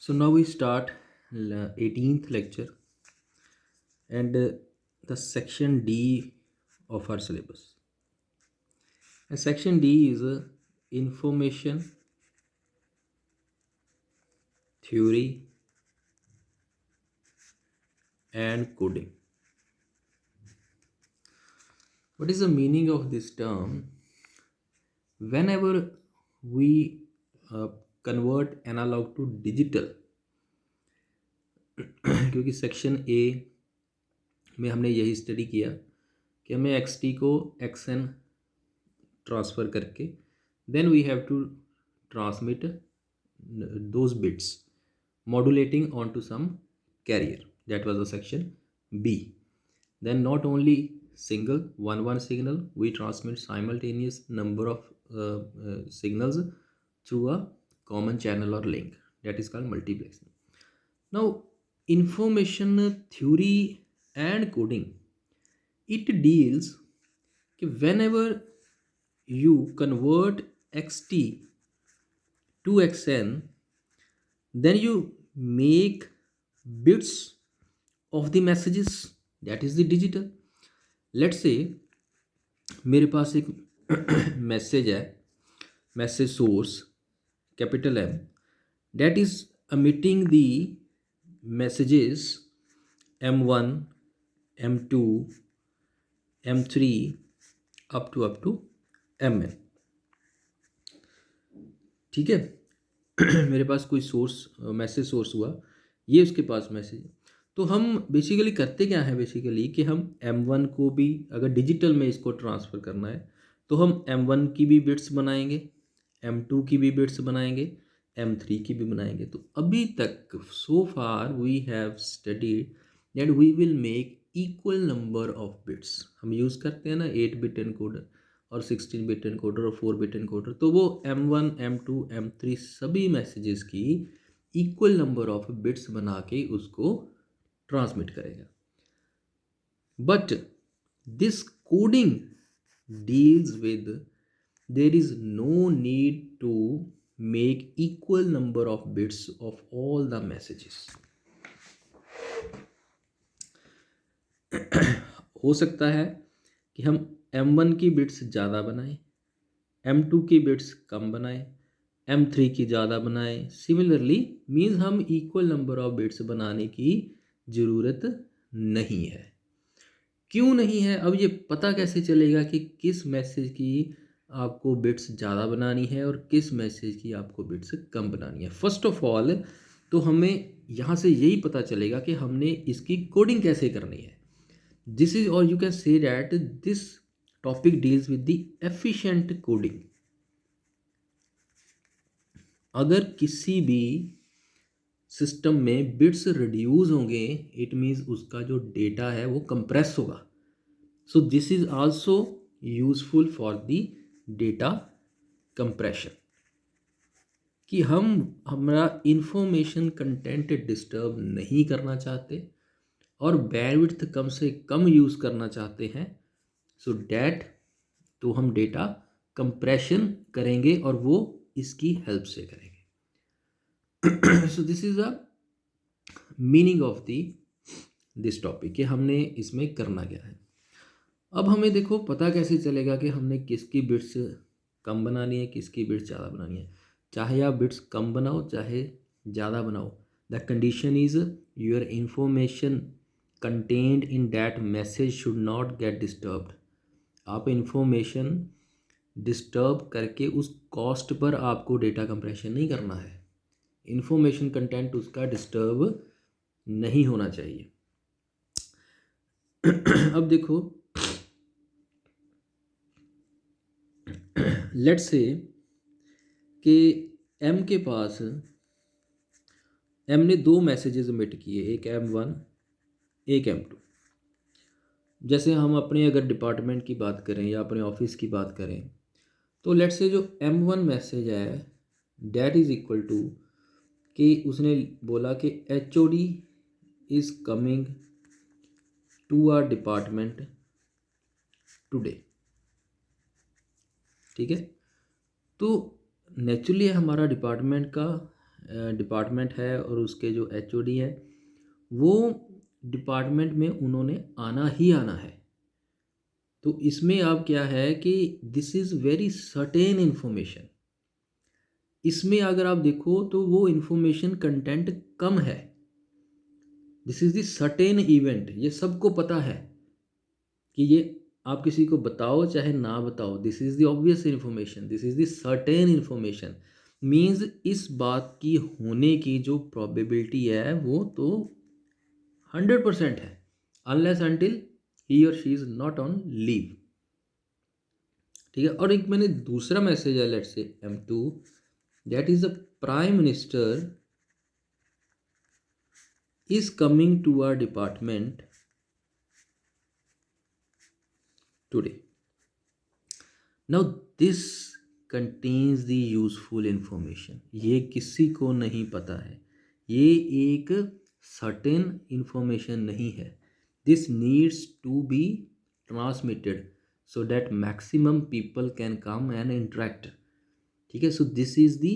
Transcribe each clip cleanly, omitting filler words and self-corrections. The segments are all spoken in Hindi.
So now we start 18th lecture and the section D of our syllabus. And section D is information theory and coding. What is the meaning of this term? Whenever we uh, convert analog to digital, क्योंकि सेक्शन ए में हमने यही स्टडी किया कि हमें एक्स टी को एक्स एन ट्रांसफ़र करके then we have to transmit those bits modulating onto some carrier. That was the section B. Then not only single one signal, we transmit simultaneous number of signals through a common channel or link. That is called multiplexing. Now information theory and coding, it deals whenever you convert xt to xn, then you make bits of the messages, that is the digital. Let's say मेरे पास एक मैसेज है, message source capital M, that is emitting the messages M1 M2 M3 up to Mn. ठीक है मेरे पास कोई सोर्स मैसेज सोर्स हुआ, ये उसके पास मैसेज। तो हम बेसिकली करते क्या है बेसिकली कि हम M1 को भी अगर डिजिटल में इसको ट्रांसफ़र करना है तो हम M1 की भी बिट्स बनाएंगे, M2 की भी बिट्स बनाएंगे, M3 की भी बनाएंगे। तो अभी तक so far we have studied that we will make equal number of bits. हम यूज़ करते हैं ना 8 बिट एनकोडर और 16 बिट एनकोडर और 4 बिट एनकोडर, तो वो M1 M2 M3 सभी मैसेजेस की इक्वल नंबर ऑफ बिट्स बना के उसको ट्रांसमिट करेगा। But this coding deals with there is no need to make equal number of bits of all the messages. हो सकता है कि हम M1 की बिट्स ज़्यादा बनाएं, M2 की बिट्स कम बनाएं, M3 की ज़्यादा बनाएं। सिमिलरली मीन्स हम इक्वल नंबर ऑफ बिट्स बनाने की ज़रूरत नहीं है। क्यों नहीं है? अब ये पता कैसे चलेगा कि किस मैसेज की आपको बिट्स ज़्यादा बनानी है और किस मैसेज की आपको बिट्स कम बनानी है? फर्स्ट ऑफ ऑल तो हमें यहाँ से यही पता चलेगा कि हमने इसकी कोडिंग कैसे करनी है। दिस इज, और you can say that this topic deals with the efficient coding. अगर किसी भी सिस्टम में बिट्स रिड्यूस होंगे, इट मीन्स उसका जो डेटा है वो कंप्रेस होगा। सो this is also useful for the data compression, कि हम हमारा इंफॉर्मेशन कंटेंट डिस्टर्ब नहीं करना चाहते और बैंडविड्थ कम से कम यूज़ करना चाहते हैं। सो डैट तो हम डेटा कंप्रेशन करेंगे और वो इसकी हेल्प से करेंगे। सो this is a meaning of this topic कि हमने इसमें करना क्या है। अब हमें देखो पता कैसे चलेगा कि हमने किसकी बिट्स कम बनानी है, किसकी बिट्स ज़्यादा बनानी है। चाहे आप बिट्स कम बनाओ चाहे ज़्यादा बनाओ, the condition is your information contained in that message should not gate disturbed. आप इंफॉर्मेशन डिस्टर्ब करके उस कॉस्ट पर आपको डेटा कंप्रेशन नहीं करना है। इंफॉर्मेशन कंटेंट उसका डिस्टर्ब नहीं होना चाहिए। अब देखो लेट्स से कि M के पास M ने दो मैसेजेस एमिट किए, एक M1 एक M2। जैसे हम अपने अगर डिपार्टमेंट की बात करें या अपने ऑफिस की बात करें तो लेट्स से जो M1 मैसेज है डैट इज़ इक्वल टू कि उसने बोला कि HOD is coming to our department today. ठीक है, तो नेचुरली हमारा डिपार्टमेंट का डिपार्टमेंट है और उसके जो एचओडी है वो डिपार्टमेंट में उन्होंने आना ही आना है। तो इसमें अब क्या है कि this is very certain information. इसमें अगर आप देखो तो वो इन्फॉर्मेशन कंटेंट कम है। This is the certain event, ये सबको पता है कि ये आप किसी को बताओ चाहे ना बताओ, this is the obvious information, this is the certain information. Means इस बात की होने की जो प्रोबेबिलिटी है वो तो 100% है, अनलेस अनटिल ही और she is not on leave. ठीक है। और एक मैंने दूसरा मैसेज है, let's say M2, that is the prime minister is coming to our department today. Now this contains the useful information. ये किसी को नहीं पता है, ये एक certain information नहीं है. This needs to be transmitted so that maximum people can come and interact. ठीक है। So this is the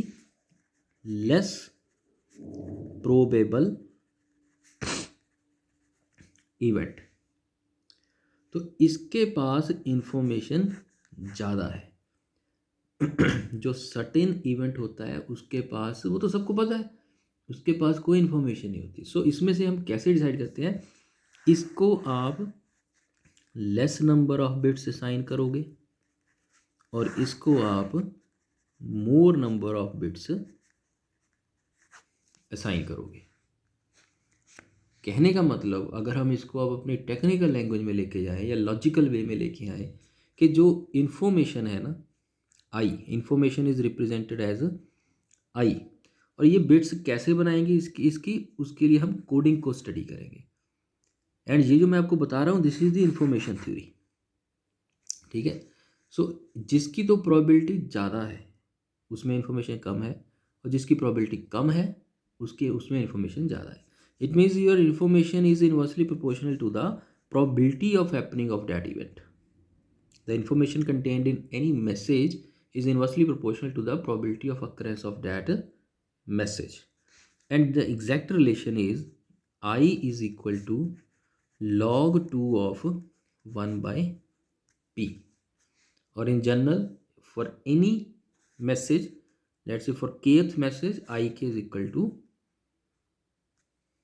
less probable event. तो इसके पास इंफॉर्मेशन ज़्यादा है। जो सर्टेन इवेंट होता है उसके पास, वो तो सबको पता है, उसके पास कोई इंफॉर्मेशन नहीं होती। सो इसमें से हम कैसे डिसाइड करते हैं, इसको आप less number of bits assign करोगे और इसको आप मोर नंबर ऑफ बिट्स असाइन करोगे। कहने का मतलब अगर हम इसको अब अपनी टेक्निकल लैंग्वेज में लेके जाएं या लॉजिकल वे में लेके आए कि जो इन्फॉर्मेशन है ना, I, information is represented as I, और ये बिट्स कैसे बनाएंगे इसकी उसके लिए हम कोडिंग को स्टडी करेंगे। एंड ये जो मैं आपको बता रहा हूँ this is the information theory. ठीक है। सो जिसकी तो प्रोबेबिलिटी ज़्यादा है उसमें इंफॉर्मेशन कम है, और जिसकी प्रोबेबिलिटी कम है उसमें इंफॉर्मेशन ज़्यादा है। It means your information is inversely proportional to the probability of happening of that event. The information contained in any message is inversely proportional to the probability of occurrence of that message. And the exact relation is I is equal to log 2 of 1 by P. Or in general, for any message, let's say for kth message, ik is equal to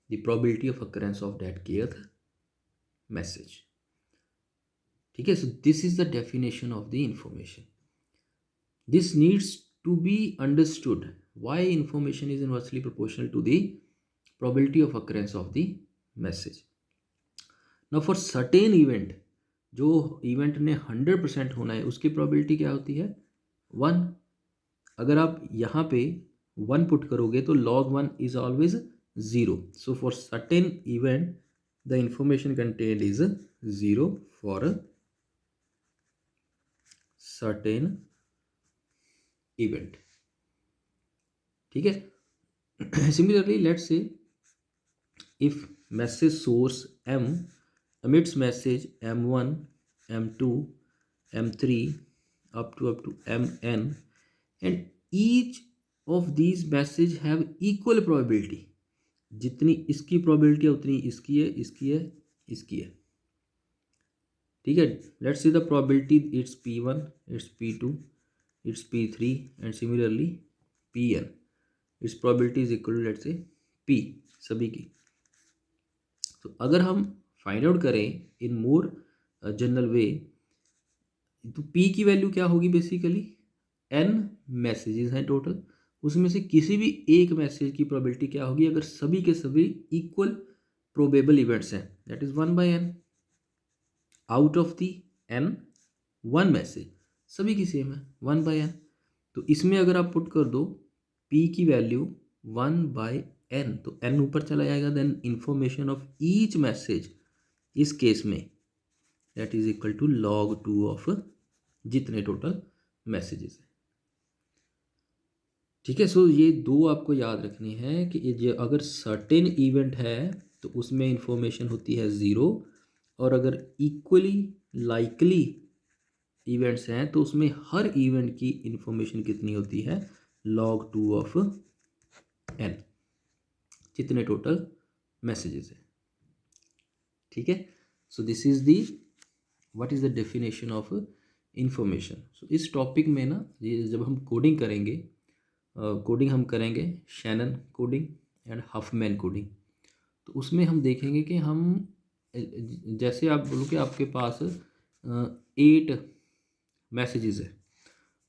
the probability of occurrence of that kth message. ठीक है। So this is the definition of the information. This needs to be understood why information is inversely proportional to the probability of occurrence of the message. Now for certain event, जो इवेंट ने 100% होना है उसकी प्रोबेबिलिटी क्या होती है 1. अगर आप यहाँ पे 1 पुट करोगे तो log 1 is always 0. So for certain event the information contained is 0 for a certain event. ठीक है। Similarly, let's say if message source M emits message M1, M2, M3 up to Mn, and each of these message have equal probability. जितनी इसकी probability है उतनी इसकी है, इसकी है, इसकी है। ठीक है। Let's see the probability, it's P1, it's P2, it's P3 and similarly Pn. Its probability is equal to let's say P सभी की। तो अगर हम फाइंड आउट करें इन मोर जनरल वे तो P की वैल्यू क्या होगी, बेसिकली n मैसेजेस हैं टोटल, उसमें से किसी भी एक मैसेज की प्रोबेबिलिटी क्या होगी अगर सभी के सभी इक्वल प्रोबेबल इवेंट्स हैं, that is 1 by n. Out of the n 1 message सभी की सेम है 1 by n. तो इसमें अगर आप पुट कर दो P की वैल्यू 1 by n तो n ऊपर चला जाएगा, then information of each message इस केस में that is equal to log 2 of जितने टोटल मैसेजेस हैं। ठीक है। सो ये दो आपको याद रखनी है कि ये अगर सर्टेन इवेंट है तो उसमें इंफॉर्मेशन होती है 0, और अगर इक्वली लाइकली इवेंट्स हैं तो उसमें हर इवेंट की इंफॉर्मेशन कितनी होती है log 2 ऑफ n, जितने टोटल मैसेजेस हैं। ठीक है, so this is the what is the definition of information. सो इस टॉपिक में ना, ये जब हम कोडिंग करेंगे, कोडिंग हम करेंगे Shannon coding and Huffman coding, तो उसमें हम देखेंगे कि हम जैसे आप बोलो कि आपके पास 8 मैसेजेस है,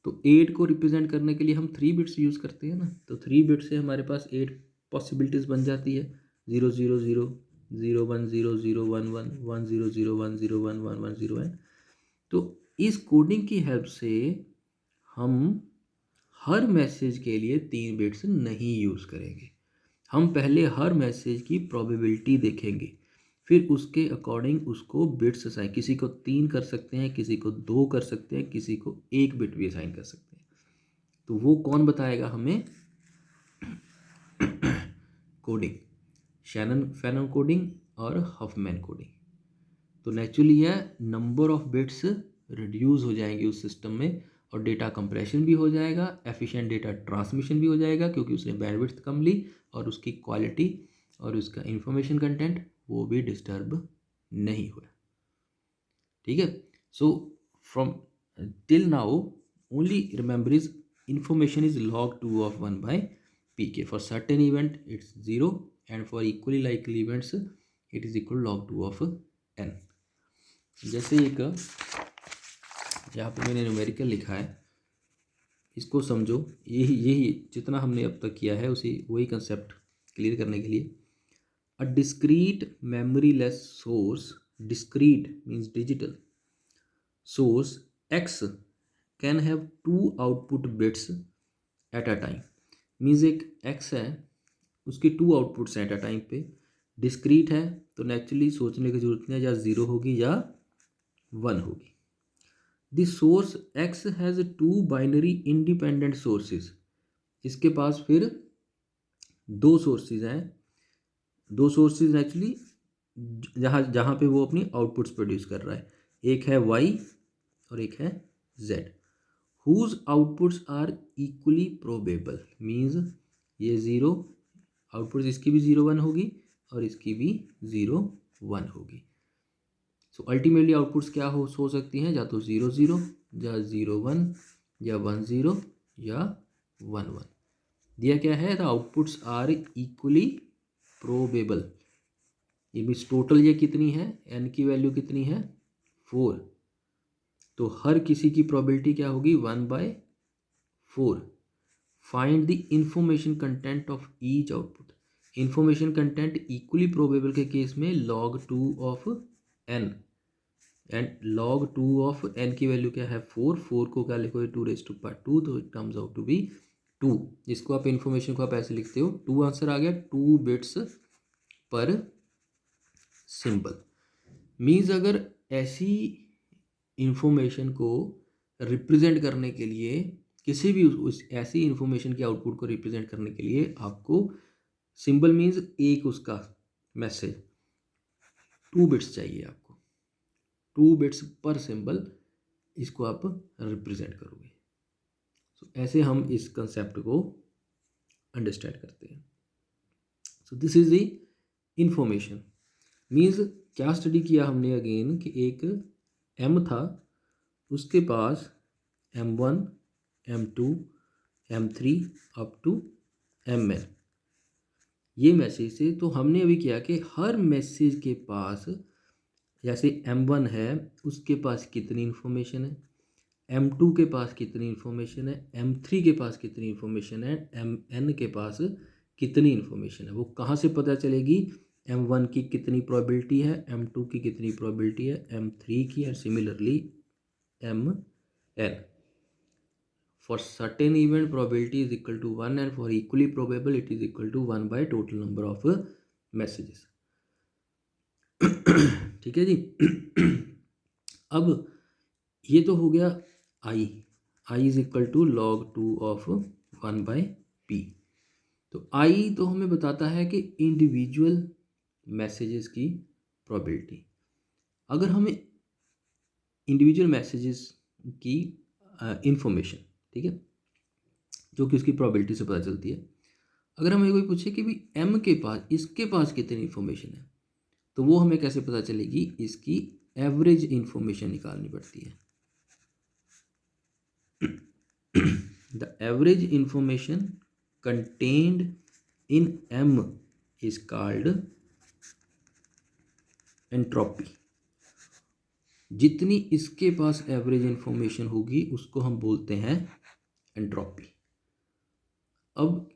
तो 8 को रिप्रेजेंट करने के लिए हम 3 बिट्स यूज़ करते हैं ना, तो 3 बिट से हमारे पास 8 पॉसिबिलिटीज़ बन जाती है, 000 010 011 1001 1101 तो इस कोडिंग की हेल्प से हम हर मैसेज के लिए 3 बिट्स नहीं यूज़ करेंगे। हम पहले हर मैसेज की प्रोबेबिलिटी देखेंगे, फिर उसके अकॉर्डिंग उसको बिट्स असाइन, किसी को 3 कर सकते हैं, किसी को 2 कर सकते हैं, किसी को 1 बिट भी असाइन कर सकते हैं। तो वो कौन बताएगा हमें? कोडिंग, शैनन फैनन कोडिंग और हफमैन कोडिंग। तो नेचुरली यह नंबर ऑफ बिट्स रिड्यूस हो जाएंगे उस सिस्टम में, और डेटा कंप्रेशन भी हो जाएगा, एफिशिएंट डेटा ट्रांसमिशन भी हो जाएगा, क्योंकि उसने बैंडविड्थ कम ली, और उसकी क्वालिटी और उसका इंफॉर्मेशन कंटेंट वो भी डिस्टर्ब नहीं हुआ। ठीक है, so from till now only remember is information is log 2 of 1 by pk. For certain event it's 0, and for equally likely events it is equal log 2 of n. जैसे एक यहाँ पे मैंने न्यूमेरिकल लिखा है, इसको समझो, यही जितना हमने अब तक किया है उसी वही कंसेप्ट क्लियर करने के लिए। A discrete memory less source, discrete means digital source x can have 2 output bits at a time. Means एक x है, उसके 2 आउटपुट्स हैं एट अ टाइम पे, डिस्क्रीट है, तो नेचुरली सोचने की जरूरत नहीं है, या 0 होगी या 1 होगी। The source x has 2 binary independent sources. इसके पास फिर 2 सोर्सेज हैं, 2 सोर्सेज एक्चुअली जहाँ जहाँ पे वो अपनी आउटपुट्स प्रोड्यूस कर रहा है, एक है y और एक है z, whose outputs are equally probable. Means ये 0 आउटपुट्स, इसकी भी 0 1 होगी और इसकी भी 0 1 होगी। सो अल्टीमेटली आउटपुट्स क्या हो सकती हैं, या तो 0 0, या 0 1, या 1 0, या 1 1। दिया क्या है, the outputs are equally probable. ये मीन्स टोटल ये कितनी है, n की वैल्यू कितनी है, 4, तो हर किसी की प्रोबेबिलिटी क्या होगी, 1/4। Find the information content of each output. Information content equally probable के केस में log 2 of n, and log 2 of n की वैल्यू क्या है, 4, 4 को क्या लिखोगे, 2⁻², तो it comes out to be 2। इसको आप इंफॉर्मेशन को आप ऐसे लिखते हो, 2 आंसर आ गया, 2 बिट्स पर सिंबल। मीन्स अगर ऐसी इंफॉर्मेशन को रिप्रेजेंट करने के लिए, किसी भी उस ऐसी इंफॉर्मेशन के आउटपुट को रिप्रेजेंट करने के लिए आपको सिंबल मीन्स एक उसका मैसेज 2 बिट्स चाहिए आपको, 2 बिट्स पर सिंबल, इसको आप रिप्रेजेंट करोगे। सो ऐसे हम इस कंसेप्ट को अंडरस्टैंड करते हैं। So this is the information. Means क्या स्टडी किया हमने अगेन, कि एक m था, उसके पास m1 m2 m3 up to mn ये मैसेज थे। तो हमने अभी किया कि हर मैसेज के पास, जैसे m1 है उसके पास कितनी इन्फॉर्मेशन है, m2 के पास कितनी इन्फॉर्मेशन है, m3 के पास कितनी इन्फॉर्मेशन है, mn के पास कितनी इन्फॉर्मेशन है, वो कहाँ से पता चलेगी, m1 की कितनी प्रोबेबिलिटी है, m2 की कितनी प्रोबेबिलिटी है, m3 की, and similarly mn। For certain event probability is equal to 1, and for equally probable it is equal to 1 by total number of messages। ठीक है जी। अब ये तो हो गया i is equal to log 2 of 1 by p। तो i तो हमें बताता है कि इंडिविजुअल मैसेजेस की प्रोबेबिलिटी। अगर हमें इंडिविजुअल मैसेजेस की इंफॉर्मेशन, ठीक है, जो कि उसकी प्रोबेबिलिटी से पता चलती है, अगर हमें कोई पूछे कि भाई m के पास, इसके पास कितनी इन्फॉर्मेशन है, तो वो हमें कैसे पता चलेगी, इसकी एवरेज इन्फॉर्मेशन निकालनी पड़ती है। The average information contained in m is called entropy. जितनी इसके पास एवरेज इन्फॉर्मेशन होगी उसको हम बोलते हैं एंट्रोपी। अब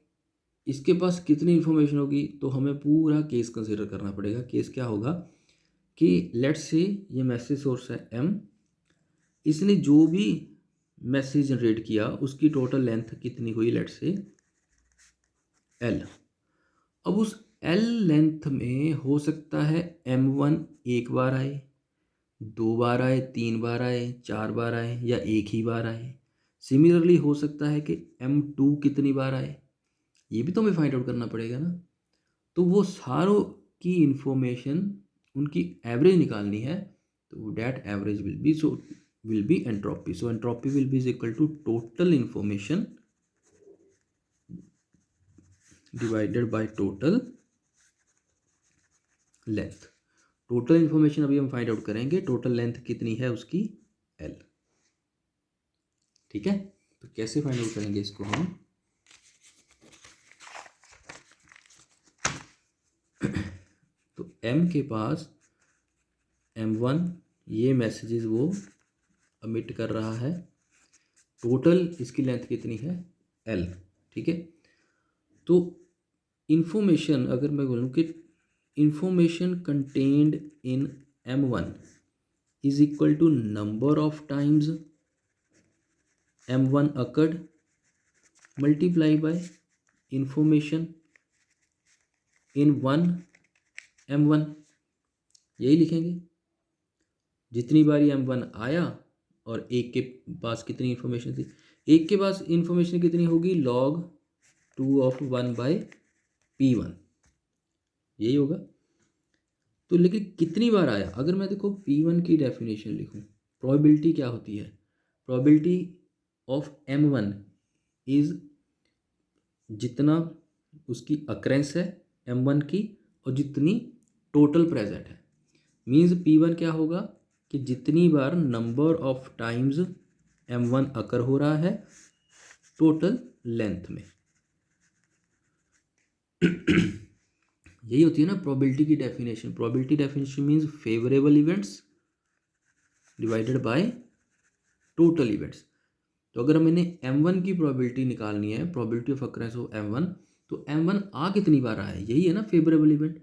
इसके पास कितनी इन्फॉर्मेशन होगी, तो हमें पूरा केस कंसिडर करना पड़ेगा। केस क्या होगा कि लेट्स से ये मैसेज सोर्स है m, इसने जो भी मैसेज जनरेट किया उसकी टोटल लेंथ कितनी हुई, लेट्स से l। अब उस l लेंथ में हो सकता है m1 एक बार आए, 2 बार आए, 3 बार आए, 4 बार आए, या एक ही बार आए। सिमिलरली हो सकता है कि m2 कितनी बार आए, ये भी तो हमें फाइंड आउट करना पड़ेगा ना। तो वो सारों की इंफॉर्मेशन, उनकी एवरेज निकालनी है, तो that average will be entropy. So entropy will be is equal to total information divided by total length. Total information अभी हम फाइंड आउट करेंगे, टोटल लेंथ कितनी है उसकी l। ठीक है, तो कैसे फाइंड आउट करेंगे इसको हम, तो m के पास m1 ये मैसेजेस वो अमिट कर रहा है, टोटल इसकी लेंथ कितनी है l। ठीक है, तो इंफॉर्मेशन अगर मैं बोलूँ कि information contained in m1 is equal to number of times m1 occurred multiply by information in one m1, यही लिखेंगे। जितनी बारी m1 आया और एक के पास कितनी इन्फॉर्मेशन थी, एक के पास इन्फॉर्मेशन कितनी होगी, log 2 ऑफ 1 बाय p1, यही होगा। तो लेकिन कितनी बार आया, अगर मैं देखो p1 की डेफिनेशन लिखूं, प्रोबेबिलिटी क्या होती है, प्रोबेबिलिटी ऑफ m1 इज जितना उसकी अक्रेंस है m1 की और जितनी टोटल प्रेजेंट है। मीन्स p1 क्या होगा कि जितनी बार नंबर ऑफ टाइम्स m1 अकर हो रहा है टोटल लेंथ में। यही होती है ना प्रोबेबिलिटी की definition. Probability definition means favourable events divided by total events. तो अगर मैंने m1 की प्रोबेबिलिटी निकालनी है, probability of occurrence of m1, तो m1 आ कितनी बार आया है, यही है ना फेवरेबल इवेंट,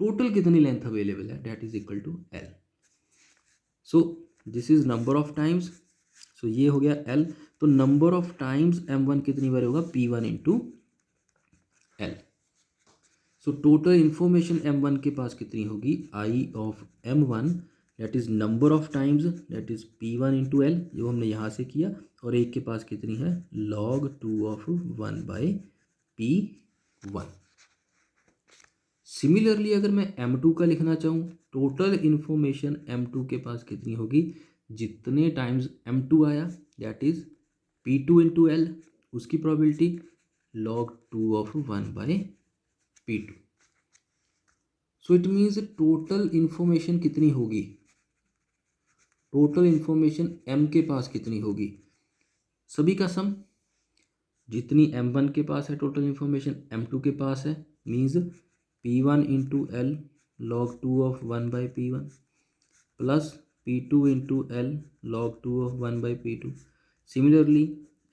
टोटल कितनी लेंथ अवेलेबल है, that is equal to l। So this is number of times, so ये हो गया l। तो नंबर ऑफ टाइम्स m1 कितनी बार होगा, p1 into l। So total information m1 के पास कितनी होगी, i of m1 that is number of times that is p1 into l, जो हमने यहाँ से किया, और एक के पास कितनी है log 2 of 1 by p1। Similarly अगर मैं m2 का लिखना चाहूँ, टोटल इंफॉर्मेशन m2 के पास कितनी होगी, जितने टाइम्स m2 आया that is p2 into l, उसकी probability log 2 of 1 by p2। So it means total information कितनी होगी, टोटल इंफॉर्मेशन m के पास कितनी होगी, सभी का सम, जितनी m1 के पास है टोटल इंफॉर्मेशन m2 के पास है, means p1 into l log 2 of 1 by p1 plus p2 into l log 2 of 1 by p2। Similarly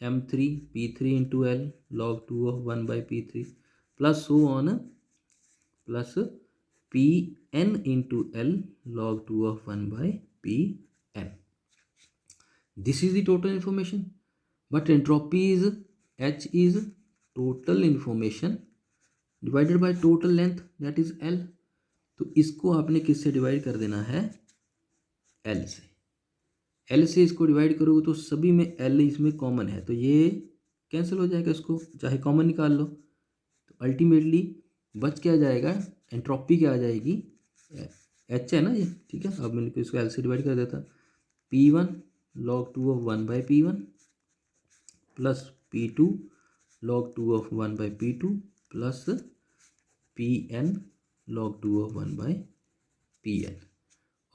m3 p3 into l log 2 of 1 by p3 plus so on plus pn into l log 2 of 1 by pn। This is the total information, but entropy is h is total information divided by total length that is l। तो इसको आपने किससे डिवाइड कर देना है, l से। l से इसको डिवाइड करोगे तो सभी में l इसमें कॉमन है, तो ये कैंसिल हो जाएगा, इसको चाहे कॉमन निकाल लो, तो अल्टीमेटली बच क्या जाएगा, एंट्रोपी क्या आ जाएगी, h है ना ये, ठीक है। अब मैंने इसको l से डिवाइड कर देता, p1 log 2 of 1 by p1 plus p2 log 2 of 1 by p2 plus p n log 2 of 1 by p n.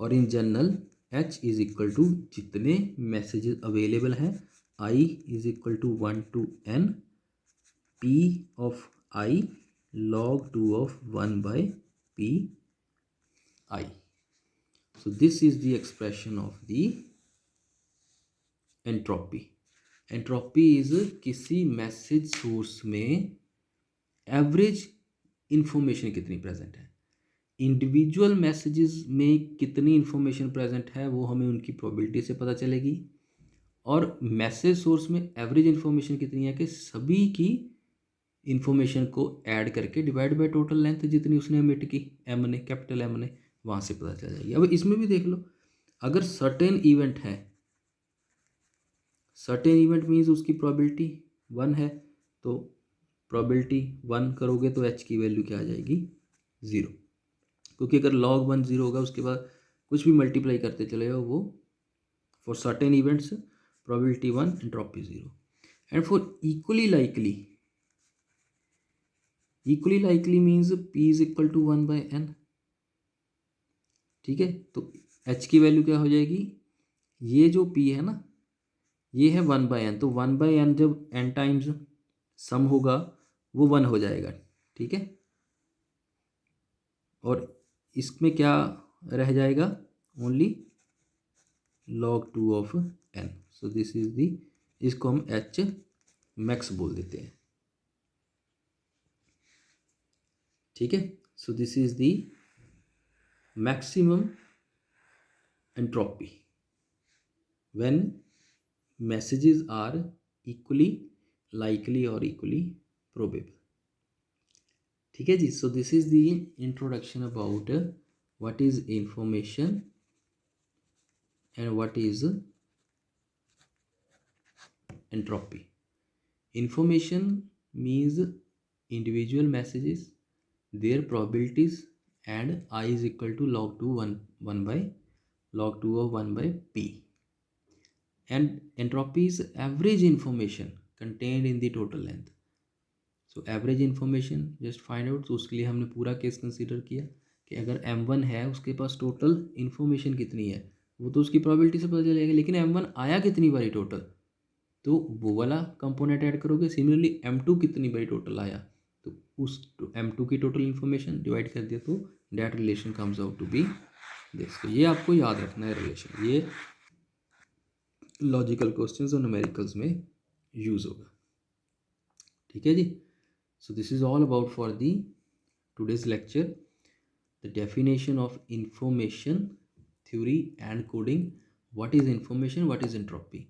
और in general h is equal to जितने मैसेजेस अवेलेबल हैं, I is equal to 1 to n p of I log 2 of 1 by p I. So this is the expression of the entropy. Entropy is किसी मैसेज सोर्स में एवरेज इंफॉर्मेशन कितनी प्रेजेंट है। इंडिविजुअल मैसेजेस में कितनी इंफॉर्मेशन प्रेजेंट है वो हमें उनकी प्रोबेबिलिटी से पता चलेगी, और मैसेज सोर्स में एवरेज इंफॉर्मेशन कितनी है कि सभी की इंफॉर्मेशन को ऐड करके डिवाइड बाय टोटल लेंथ जितनी उसने एमिट की एम ने, कैपिटल एम ने, वहाँ से पता चल जाएगी। अब इसमें भी देख लो, अगर सर्टेन इवेंट है, सर्टेन इवेंट मीन्स उसकी प्रोबेबिलिटी 1 है, तो प्रोबेबिलिटी 1 करोगे तो एच की वैल्यू क्या आ जाएगी 0, क्योंकि अगर log 1 0 होगा उसके बाद कुछ भी मल्टीप्लाई करते चले जाओ वो for certain events probability 1 entropy 0। And for equally likely means p is equal to 1 by n। ठीक है, तो h की वैल्यू क्या हो जाएगी, ये जो p है ना ये है 1 बाय n, तो 1 बाय n जब n टाइम्स सम होगा वो 1 हो जाएगा। ठीक है, और इसमें क्या रह जाएगा, only log 2 of n। So this is the, इसको हम h मैक्स बोल देते हैं। ठीक है, so this is the maximum entropy when messages are equally likely और इक्वली प्रोबेबल। ठीक है जी, so this is the introduction about what is information and what is entropy. Information means individual messages, their probabilities, and I is equal to log 2 1 by log 2 of 1 by p. And entropy is average information contained in the total length. So average information just find out। तो उसके लिए हमने पूरा केस कंसीडर किया कि अगर m1 है उसके पास टोटल इन्फॉर्मेशन कितनी है, वो तो उसकी प्रोबेबिलिटी से पता चलेगा, लेकिन m1 आया कितनी बारी टोटल, तो वो वाला कंपोनेंट ऐड करोगे। सिमिलरली m2 कितनी बारी टोटल आया, तो उस m2 की टोटल इन्फॉर्मेशन डिवाइड कर दिया, तो that relation comes out to be this. तो ये आपको याद रखना है रिलेशन, ये लॉजिकल क्वेश्चंस और न्यूमेरिकल्स में यूज़ होगा। ठीक है जी, so this is all about for the today's lecture, the definition of information theory and coding. What is information, what is entropy.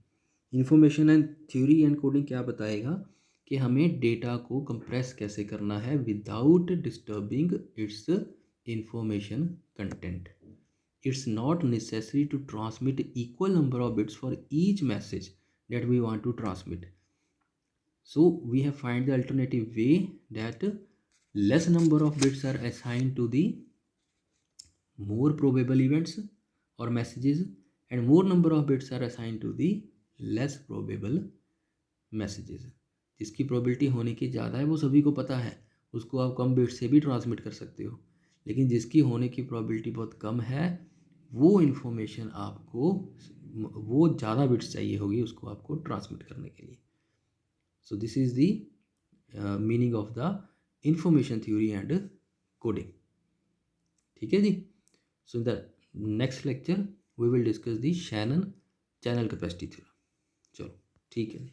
Information and theory and coding क्या बताएगा कि हमें डेटा को कंप्रेस कैसे करना है without disturbing its information content. It's not necessary to transmit equal number of bits for each message that we want to transmit. So we have find the alternative way that less number of bits are assigned to the more probable events और messages, and more number of bits are assigned to the less probable messages। जिसकी प्रोबेबिलिटी होने की ज़्यादा है वो सभी को पता है, उसको आप कम बिट से भी ट्रांसमिट कर सकते हो, लेकिन जिसकी होने की प्रोबेबिलिटी बहुत कम है वो इन्फॉर्मेशन आपको, वो ज़्यादा बिट्स चाहिए होगी उसको आपको ट्रांसमिट करने के लिए। So this is the meaning of the information theory and coding. ठीक है जी, so in the next lecture we will discuss the Shannon channel capacity theorem। चलो ठीक है।